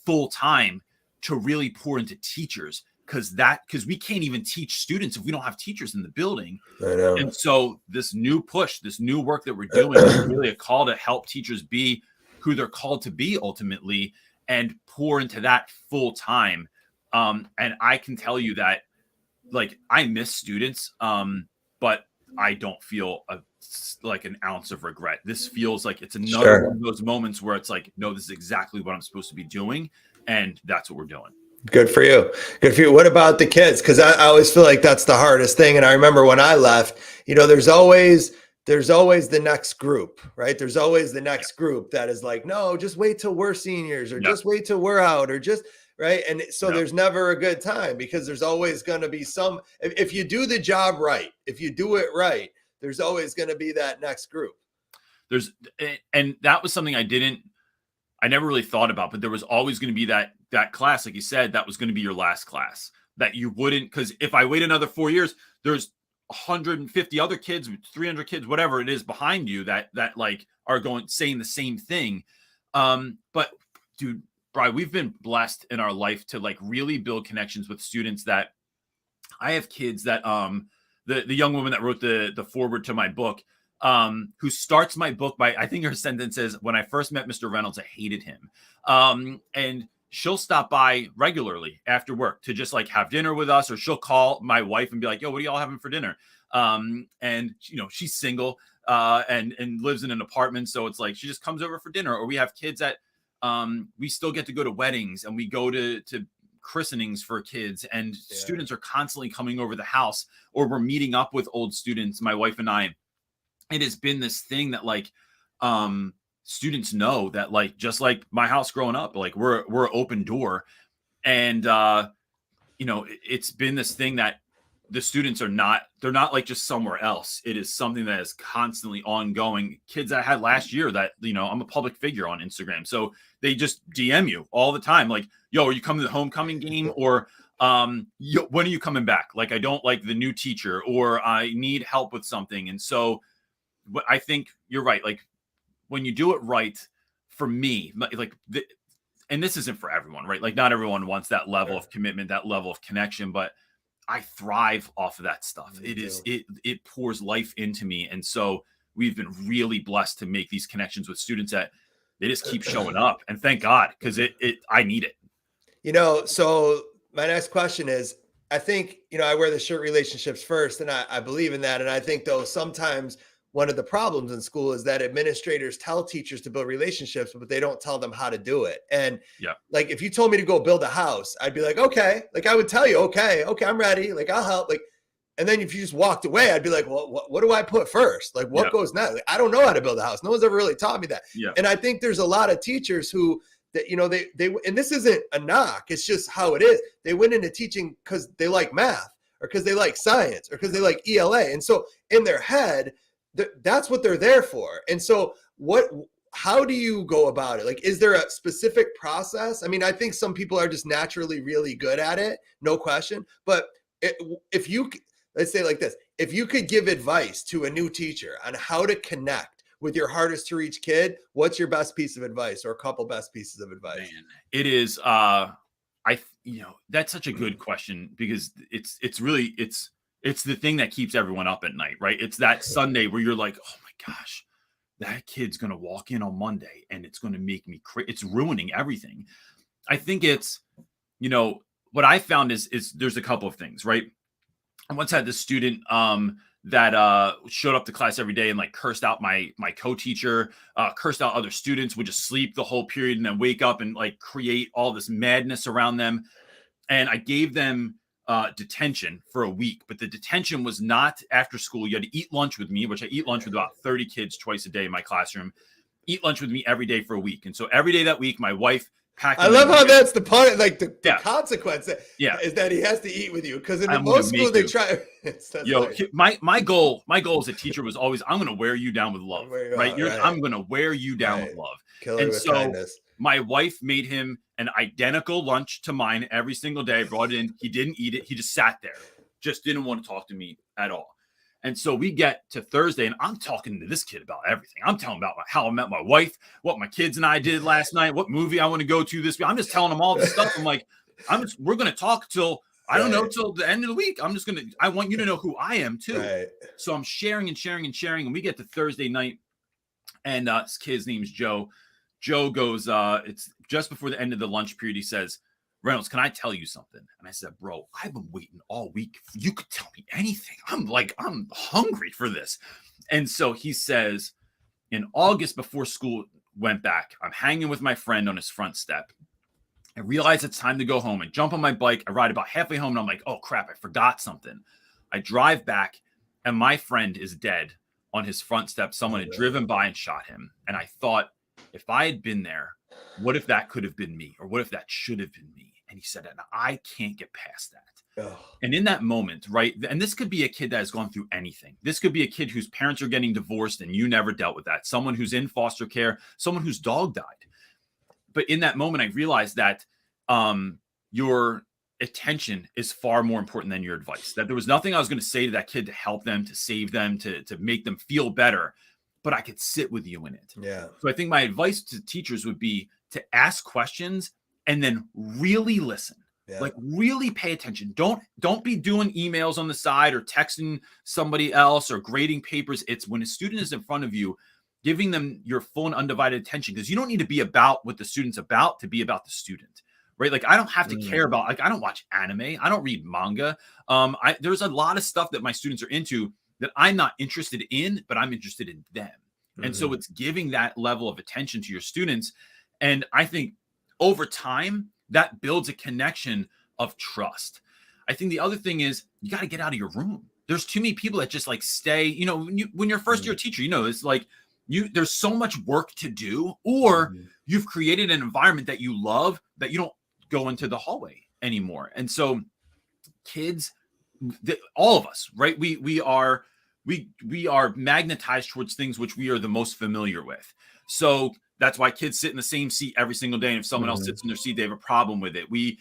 Speaker 2: full time, to really pour into teachers. Because we can't even teach students if we don't have teachers in the building. And so this new push, this new work that we're doing is really a call to help teachers be who they're called to be ultimately and pour into that full time. And I can tell you that like I miss students, but I don't feel like an ounce of regret. This feels like it's another one of those moments where it's like, no, this is exactly what I'm supposed to be doing. And that's what we're doing.
Speaker 1: Good for you. Good for you. What about the kids? Because I always feel like that's the hardest thing. And I remember when I left, you know, there's always the next group, right? There's always the next group that is like, no, just wait till we're seniors or just wait till we're out or just, right? And so there's never a good time because there's always going to be some, if you do the job right, if you do it right, there's always going to be that next group.
Speaker 2: And that was something I never really thought about, but there was always going to be that class, like you said, that was going to be your last class, that you wouldn't, because if I wait another 4 years, there's 150 other kids, 300 kids, whatever it is behind you that like are saying the same thing. But dude, Brian, we've been blessed in our life to like really build connections with students. That I have kids that the young woman that wrote the foreword to my book, who starts my book by, I think her sentence is, when I first met Mr. Reynolds, I hated him. And she'll stop by regularly after work to just like have dinner with us, or she'll call my wife and be like, yo, what are y'all having for dinner? And you know, she's single, and lives in an apartment. So it's like, she just comes over for dinner. Or we have kids that, we still get to go to weddings, and we go to christenings for kids, and students are constantly coming over the house, or we're meeting up with old students, my wife and I. It has been this thing that like, students know that like, just like my house growing up, like we're open door. And, you know, it's been this thing that the students they're not like just somewhere else. It is something that is constantly ongoing. Kids I had last year that, you know, I'm a public figure on Instagram, so they just DM you all the time. Like, yo, are you coming to the homecoming game? Or, when are you coming back? Like, I don't like the new teacher, or I need help with something. And so I think you're right. Like, when you do it right, for me, and this isn't for everyone, right? Like, not everyone wants that level of commitment, that level of connection, but I thrive off of that stuff. It pours life into me. And so we've been really blessed to make these connections with students that they just keep showing up, and thank God, because I need it.
Speaker 1: You know, so my next question is, I think, you know, I wear the shirt relationships first, and I believe in that. And I think though, sometimes one of the problems in school is that administrators tell teachers to build relationships, but they don't tell them how to do it. And
Speaker 2: Yeah.
Speaker 1: like, if you told me to go build a house, I'd be like, okay, like I would tell you, okay, I'm ready. Like, I'll help. Like, and then if you just walked away, I'd be like, well, what do I put first? Like, what goes next? Like, I don't know how to build a house. No one's ever really taught me that.
Speaker 2: Yeah.
Speaker 1: And I think there's a lot of teachers who, that, you know, they, and this isn't a knock, it's just how it is. They went into teaching because they like math, or because they like science, or because they like ELA. And so in their head, that's what they're there for. And so how do you go about it? Like, is there a specific process? I mean, I think some people are just naturally really good at it, no question. But if you, let's say like this, if you could give advice to a new teacher on how to connect with your hardest to reach kid, what's your best piece of advice, or a couple best pieces of advice?
Speaker 2: Man, it is, that's such a good question, because it's really the thing that keeps everyone up at night, right? It's that Sunday where you're like, oh my gosh, that kid's going to walk in on Monday and it's going to make me it's ruining everything. I think it's, what I found is there's a couple of things, right? I once had this student that showed up to class every day and like cursed out my co-teacher, cursed out other students, would just sleep the whole period and then wake up and like create all this madness around them. And I gave them detention for a week, but the detention was not after school. You had to eat lunch with me, which I eat lunch with about 30 kids twice a day in my classroom. Eat lunch with me every day for a week. And so every day that week, my wife packed.
Speaker 1: I love how that's the part, like the consequence is that he has to eat with you. Because in most schools they try.
Speaker 2: My goal as a teacher was always, I'm going to wear you down with love, right? I'm going to wear you down with love.
Speaker 1: And so kindness.
Speaker 2: My wife made him an identical lunch to mine every single day. Brought it in. He didn't eat it. He just sat there, just didn't want to talk to me at all. And so we get to Thursday, and I'm talking to this kid about everything. I'm telling him about how I met my wife, what my kids and I did last night, what movie I want to go to this week. I'm just telling him all this stuff. I'm like, we're going to talk till, I don't know, till the end of the week. I want you to know who I am too. Right. So I'm sharing. And we get to Thursday night, and this kid's name is Joe. Joe goes, it's just before the end of the lunch period. He says, Reynolds, can I tell you something? And I said, bro, I've been waiting all week. You could tell me anything. I'm hungry for this. And so he says, in August, before school went back, I'm hanging with my friend on his front step. I realize it's time to go home. I jump on my bike. I ride about halfway home, and I'm like, oh crap, I forgot something. I drive back, and my friend is dead on his front step. Someone had driven by and shot him. And I thought, if I had been there, what if that could have been me? Or what if that should have been me? And he said, and I can't get past that. Ugh. And in that moment, right? And this could be a kid that has gone through anything. This could be a kid whose parents are getting divorced and you never dealt with that. Someone who's in foster care, someone whose dog died. But in that moment, I realized that your attention is far more important than your advice. That there was nothing I was going to say to that kid to help them, to save them, to make them feel better, but I could sit with you in it. Yeah. So I think my advice to teachers would be to ask questions and then really listen. Yeah. Like really pay attention. Don't be doing emails on the side or texting somebody else or grading papers. It's when a student is in front of you, giving them your full and undivided attention, because you don't need to be about what the student's about to be about the student, right? Like I don't have to care about, like I don't watch anime. I don't read manga. There's a lot of stuff that my students are into that I'm not interested in, but I'm interested in them. And so it's giving that level of attention to your students. And I think over time, that builds a connection of trust. I think the other thing is you got to get out of your room. There's too many people that just like stay, when you're a first year teacher, it's like there's so much work to do, or you've created an environment that you love that you don't go into the hallway anymore. And so kids, all of us, right? We are magnetized towards things which we are the most familiar with. So that's why kids sit in the same seat every single day. And if someone else sits in their seat, they have a problem with it. We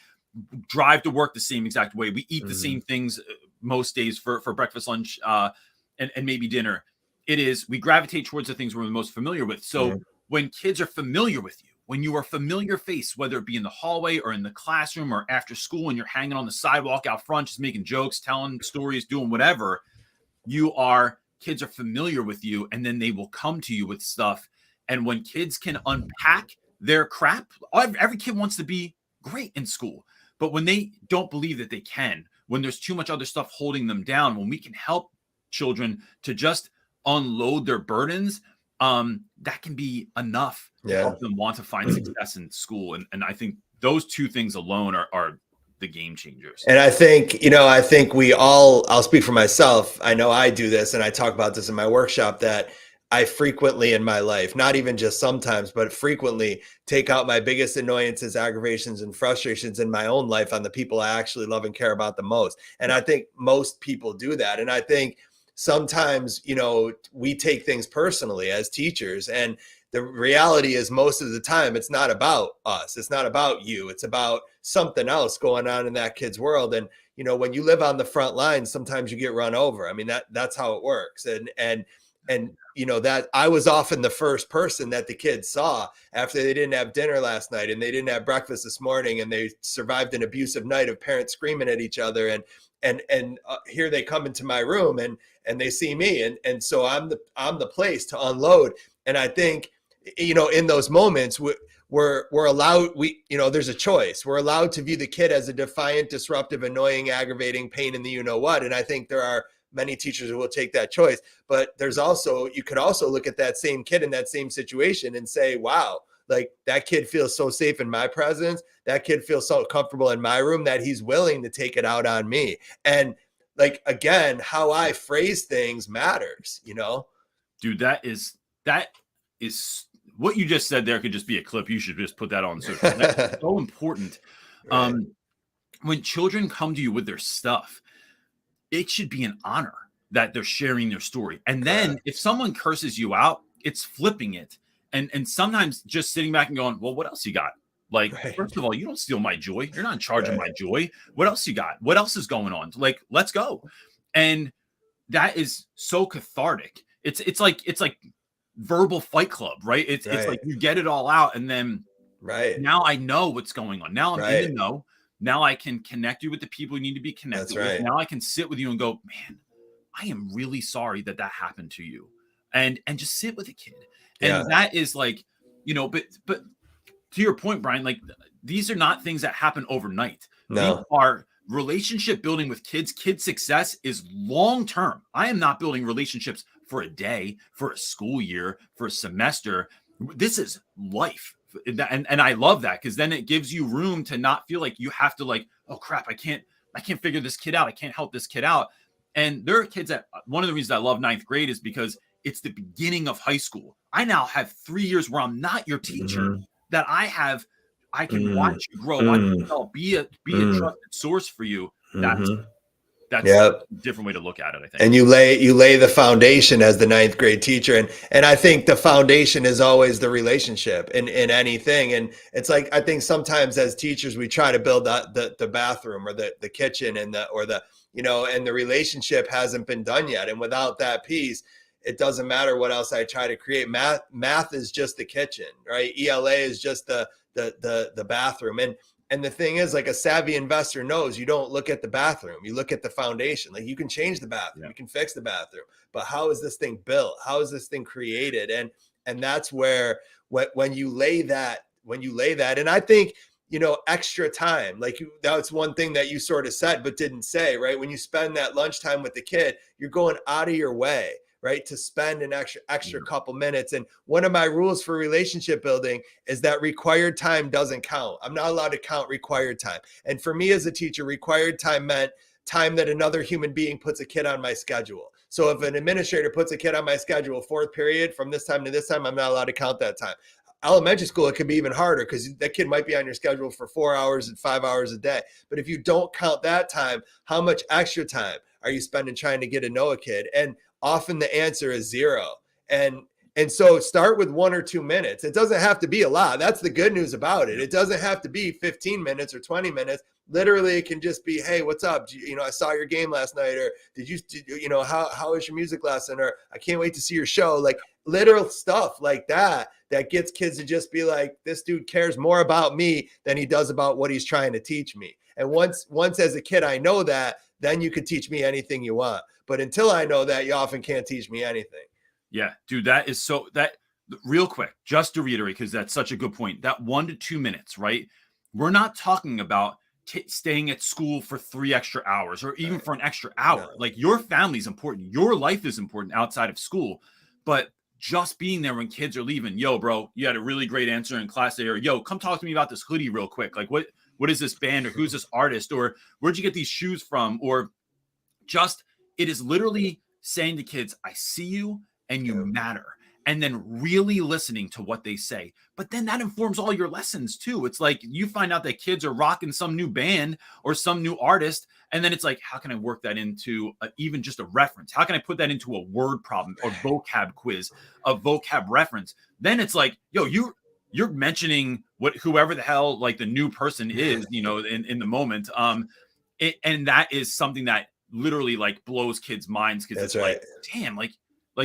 Speaker 2: drive to work the same exact way. We eat the same things most days for breakfast, lunch, and maybe dinner. We gravitate towards the things we're the most familiar with. So when kids are familiar with you, when you are familiar face, whether it be in the hallway or in the classroom or after school, and you're hanging on the sidewalk out front, just making jokes, telling stories, doing whatever, kids are familiar with you, and then they will come to you with stuff. And when kids can unpack their crap, every kid wants to be great in school. But when they don't believe that they can, when there's too much other stuff holding them down, when we can help children to just unload their burdens, that can be enough to help them want to find success in school. And I think those two things alone are the game changers.
Speaker 1: And I think, I'll speak for myself. I know I do this, and I talk about this in my workshop, that I frequently in my life, not even just sometimes, but frequently take out my biggest annoyances, aggravations, and frustrations in my own life on the people I actually love and care about the most. And I think most people do that. And I think sometimes, we take things personally as teachers, and the reality is most of the time it's not about us. It's not about you. It's about something else going on in that kid's world. And, when you live on the front line, sometimes you get run over. I mean, that's how it works. And that I was often the first person that the kids saw after they didn't have dinner last night and they didn't have breakfast this morning and they survived an abusive night of parents screaming at each other. And here they come into my room and they see me. And so I'm the place to unload. And I think, in those moments, we're allowed, there's a choice. We're allowed to view the kid as a defiant, disruptive, annoying, aggravating, pain in the you-know-what. And I think there are many teachers who will take that choice. But you could also look at that same kid in that same situation and say, wow, like that kid feels so safe in my presence. That kid feels so comfortable in my room that he's willing to take it out on me. And like, again, how I phrase things matters,
Speaker 2: Dude, that is what you just said there could just be a clip. You should just put that on social. That's so important. Right. When children come to you with their stuff, it should be an honor that they're sharing their story. And then if someone curses you out, it's flipping it. And sometimes just sitting back and going, well, what else you got? Like, first of all, you don't steal my joy. You're not in charge of my joy. What else you got? What else is going on? Like, let's go. And that is so cathartic. It's like verbal Fight Club, right? It's like you get it all out. And then now I know what's going on. Now I'm in the know. Now I can connect you with the people you need to be connected with. Now I can sit with you and go, man, I am really sorry that happened to you. And just sit with a kid. And that is like, but to your point, Brian, like these are not things that happen overnight. No. These are relationship building with kids. Kid success is long-term. I am not building relationships for a day, for a school year, for a semester. This is life. And I love that, because then it gives you room to not feel like you have to like, oh crap, I can't figure this kid out. I can't help this kid out. And there are kids that, one of the reasons I love ninth grade is because it's the beginning of high school. I now have 3 years where I'm not your teacher, that I can watch you grow, watch you develop, be a trusted source for you. That's a different way to look at it, I think.
Speaker 1: And you lay the foundation as the ninth grade teacher. And I think the foundation is always the relationship in anything. And it's like, I think sometimes as teachers, we try to build the bathroom or the kitchen and the relationship hasn't been done yet. And without that piece, it doesn't matter what else I try to create. Math is just the kitchen, right? ELA is just the bathroom. And the thing is, like, a savvy investor knows you don't look at the bathroom, you look at the foundation. Like, you can change the bathroom, you can fix the bathroom, but how is this thing built? How is this thing created? And that's where when you lay that, and I think, extra time, like that's one thing that you sort of said, but didn't say, right? When you spend that lunchtime with the kid, you're going out of your way, right, to spend an extra couple minutes. And one of my rules for relationship building is that required time doesn't count. I'm not allowed to count required time. And for me as a teacher, required time meant time that another human being puts a kid on my schedule. So if an administrator puts a kid on my schedule, fourth period from this time to this time, I'm not allowed to count that time. Elementary school, it could be even harder, because that kid might be on your schedule for 4 hours and 5 hours a day. But if you don't count that time, how much extra time are you spending trying to get to know a kid? And often the answer is 0. And so start with 1 or 2 minutes. It doesn't have to be a lot. That's the good news about it. It doesn't have to be 15 minutes or 20 minutes. Literally, it can just be, hey, what's up? I saw your game last night, or how was your music lesson? Or I can't wait to see your show. Like literal stuff like that gets kids to just be like, this dude cares more about me than he does about what he's trying to teach me. And once as a kid, I know that, then you could teach me anything you want. But until I know that, you often can't teach me anything.
Speaker 2: Yeah, dude, that real quick, just to reiterate, because that's such a good point, that 1 to 2 minutes, right? We're not talking about staying at school for 3 extra hours or even for an extra hour.
Speaker 1: No.
Speaker 2: Like, your family is important. Your life is important outside of school. But just being there when kids are leaving, yo, bro, you had a really great answer in class there. Yo, come talk to me about this hoodie real quick. Like, what is this band, or who's this artist, or where'd you get these shoes from? Or just, it is literally saying to kids, I see you and you matter. And then really listening to what they say. But then that informs all your lessons too. It's like, you find out that kids are rocking some new band or some new artist. And then it's like, how can I work that into even just a reference? How can I put that into a word problem or vocab quiz, a vocab reference? Then it's like, yo, you're mentioning whoever the hell like the new person is, you know, in the moment. And that is something that literally like blows kids' minds, because it's like, damn, like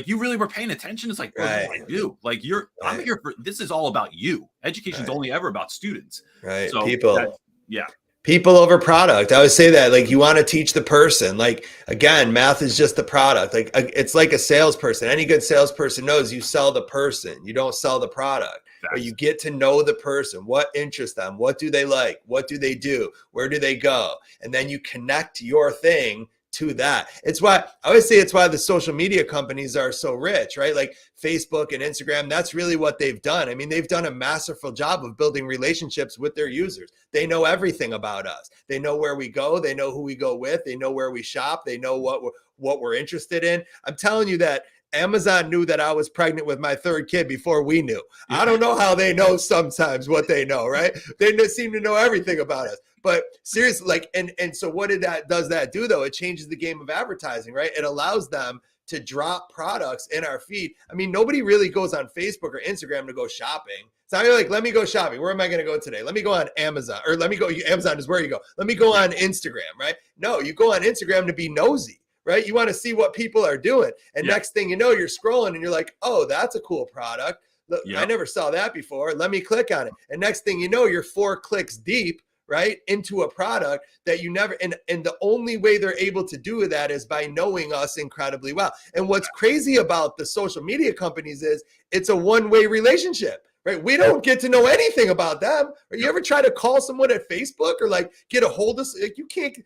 Speaker 2: you really were paying attention. It's like, what do I do? Like, I'm here for, this is all about you. Education's only ever about students.
Speaker 1: Right.
Speaker 2: So
Speaker 1: people.
Speaker 2: Yeah.
Speaker 1: People over product. I always say that, like, you want to teach the person. Like, again, math is just the product. Like, it's like a salesperson. Any good salesperson knows you sell the person. You don't sell the product. But you get to know the person. What interests them? What do they like? What do they do? Where do they go? And then you connect your thing to that. It's why I always say it's why the social media companies are so rich, right? Like Facebook and Instagram, that's really what they've done. I mean, they've done a masterful job of building relationships with their users. They know everything about us. They know where we go. They know who we go with. They know where we shop. They know what we're interested in. I'm telling you that Amazon knew that I was pregnant with my third kid before we knew. I don't know how they know sometimes what they know, right? They seem to know everything about us. But seriously, like, and so what does that do though? It changes the game of advertising, right? It allows them to drop products in our feed. I mean, nobody really goes on Facebook or Instagram to go shopping. It's not like, let me go shopping. Where am I going to go today? Let me go on Amazon, or let me go, Amazon is where you go. Let me go on Instagram, right? No, you go on Instagram to be nosy, right? You want to see what people are doing. And next thing you know, you're scrolling and you're like, oh, that's a cool product. Look, I never saw that before. Let me click on it. And next thing you know, you're 4 clicks deep, right, into a product that you never, and the only way they're able to do that is by knowing us incredibly well. And what's crazy about the social media companies is it's a one-way relationship, right? We don't get to know anything about them. Or you ever try to call someone at Facebook or like get a hold of, like, you can't,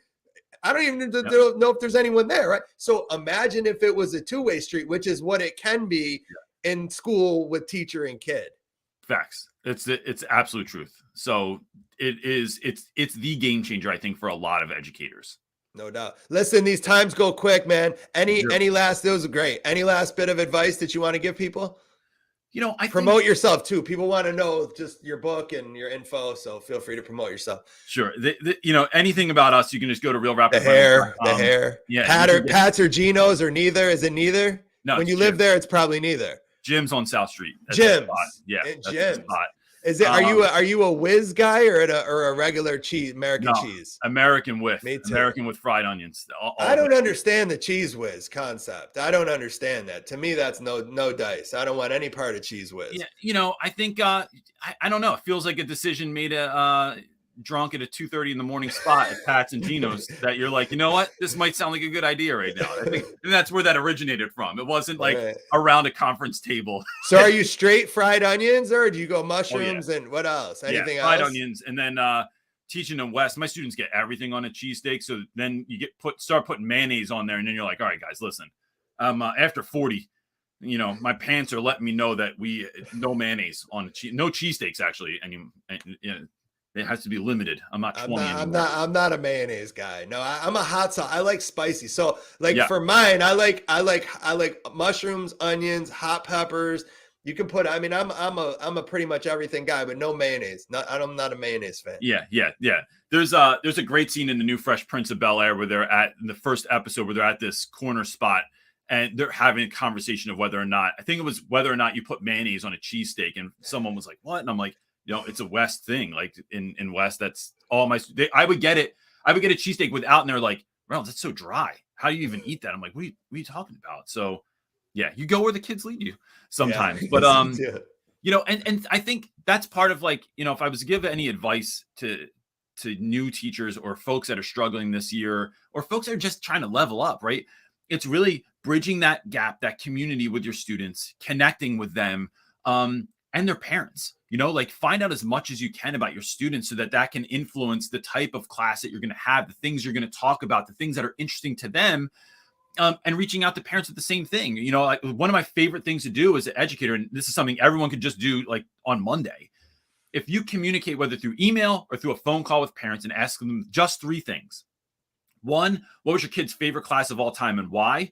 Speaker 1: I don't even know if there's anyone there, right? So imagine if it was a two-way street, which is what it can be in school with teacher and kid.
Speaker 2: Facts. It's absolute truth. So it's the game changer, I think, for a lot of educators.
Speaker 1: No doubt. Listen, these times go quick, man. Any last, those are great. Any last bit of advice that you want to give people?
Speaker 2: You know, I
Speaker 1: promote yourself too. People want to know just your book and your info, so feel free to promote yourself.
Speaker 2: Sure. You know, anything about us, you can just go to Real Rapper.
Speaker 1: The hair.
Speaker 2: Yeah.
Speaker 1: Pat's or Geno's or neither. Is it neither?
Speaker 2: No.
Speaker 1: When you live there, it's probably neither.
Speaker 2: Jim's on South Street.
Speaker 1: Jim's.
Speaker 2: Yeah.
Speaker 1: Jim's. Is it? Are you a whiz guy or a regular cheese, American cheese?
Speaker 2: American with. Me too. American with fried onions.
Speaker 1: I don't understand the cheese whiz concept. I don't understand that. To me, that's no dice. I don't want any part of cheese whiz.
Speaker 2: Yeah, you know, I think I don't know. It feels like a decision made drunk at a 2:30 in the morning spot at Pat's and Geno's that you're like, you know what, this might sound like a good idea right now. I think that's where that originated from. It wasn't like around a conference table.
Speaker 1: So are you straight fried onions or do you go mushrooms and what else? Anything else?
Speaker 2: Fried onions. And then teaching in West, my students get everything on a cheesesteak. So then you start putting mayonnaise on there, and then you're like, all right, guys, listen. After 40, you know, my pants are letting me know that no mayonnaise on no cheesesteaks actually, and it has to be limited. I'm not 20 anymore.
Speaker 1: I'm not a mayonnaise guy. No, I'm a hot sauce. I like spicy. So like for mine, I like mushrooms, onions, hot peppers. You can put, I mean, I'm a pretty much everything guy, but no mayonnaise. I'm not a mayonnaise fan.
Speaker 2: Yeah. There's a great scene in the new Fresh Prince of Bel-Air where they're in the first episode where they're at this corner spot and they're having a conversation of whether or not you put mayonnaise on a cheesesteak, and someone was like, what? And I'm like, you know, it's a West thing. Like in West, that's all I would get it. I would get a cheesesteak without, and they're like, Reynolds, that's so dry. How do you even eat that? I'm like, what are you talking about? So yeah, you go where the kids lead you sometimes. Yeah, but you know, and I think that's part of, like, you know, if I was to give any advice to new teachers or folks that are struggling this year or folks that are just trying to level up, right? It's really bridging that gap, that community with your students, connecting with them. and their parents. You know, like find out as much as you can about your students so that that can influence the type of class that you're going to have, the things you're going to talk about, the things that are interesting to them, and reaching out to parents with the same thing. You know, like one of my favorite things to do as an educator, and this is something everyone could just do like on Monday. If you communicate, whether through email or through a phone call with parents, and ask them just 3 things. 1, what was your kid's favorite class of all time and why?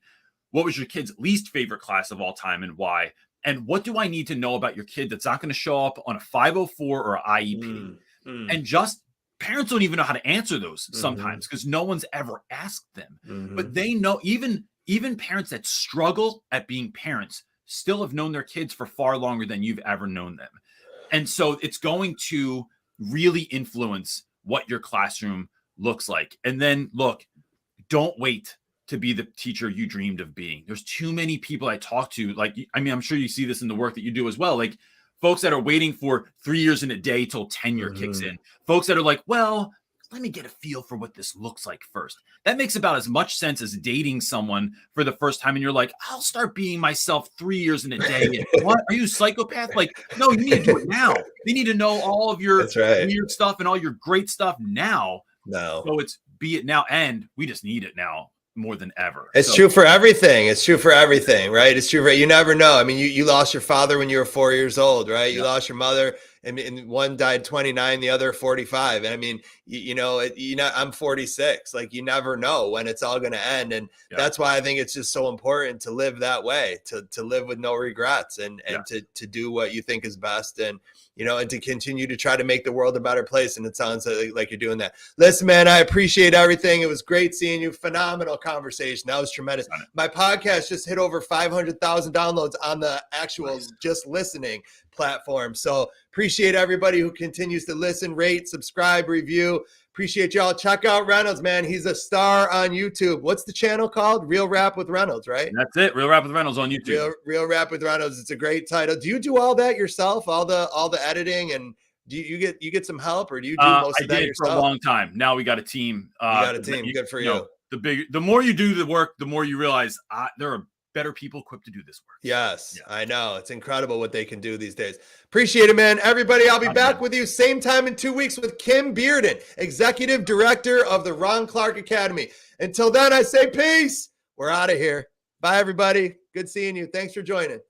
Speaker 2: What was your kid's least favorite class of all time and why? And what do I need to know about your kid that's not going to show up on a 504 or an IEP? And just parents don't even know how to answer those sometimes because no one's ever asked them. But they know, even parents that struggle at being parents still have known their kids for far longer than you've ever known them. And so it's going to really influence what your classroom looks like. And then look, don't wait to be the teacher you dreamed of being. There's too many people I talk to. Like, I mean, I'm sure you see this in the work that you do as well. Like folks that are waiting for 3 years and a day till tenure kicks in. Folks that are like, well, let me get a feel for what this looks like first. That makes about as much sense as dating someone for the first time. And you're like, I'll start being myself 3 years in a day. What? Are you a psychopath? Like, no, you need to do it now. You need to know all of your weird stuff and all your great stuff now.
Speaker 1: No.
Speaker 2: So it's be it now. And we just need it now more than ever.
Speaker 1: It's true for everything. It's true for everything, right? It's true for, you never know. I mean, you lost your father when you were 4 years old, right? You lost your mother, and one died 29, the other 45. And I mean, I'm 46. Like, you never know when it's all going to end. And that's why I think it's just so important to live that way, to live with no regrets, and to do what you think is best. And, and to continue to try to make the world a better place. And it sounds like you're doing that. Listen, man, I appreciate everything. It was great seeing you. Phenomenal conversation. That was tremendous. My podcast just hit over 500,000 downloads on the actual just listening platform. So appreciate everybody who continues to listen, rate, subscribe, review. Appreciate y'all. Check out Reynolds, man. He's a star on YouTube. What's the channel called? Real Rap with Reynolds, right?
Speaker 2: That's it. Real Rap with Reynolds on YouTube.
Speaker 1: Real Rap with Reynolds. It's a great title. Do you do all that yourself? All the editing, and do you get some help, or do you do most of that yourself?
Speaker 2: For a long time. Now we got a team.
Speaker 1: You got a team. Good for you.
Speaker 2: The more you do the work, the more you realize there are better people equipped to do this work.
Speaker 1: Yes, I know. It's incredible what they can do these days. Appreciate it, man. Everybody, I'll be back with you same time in 2 weeks with Kim Bearden, Executive Director of the Ron Clark Academy. Until then, I say peace. We're out of here. Bye, everybody. Good seeing you. Thanks for joining.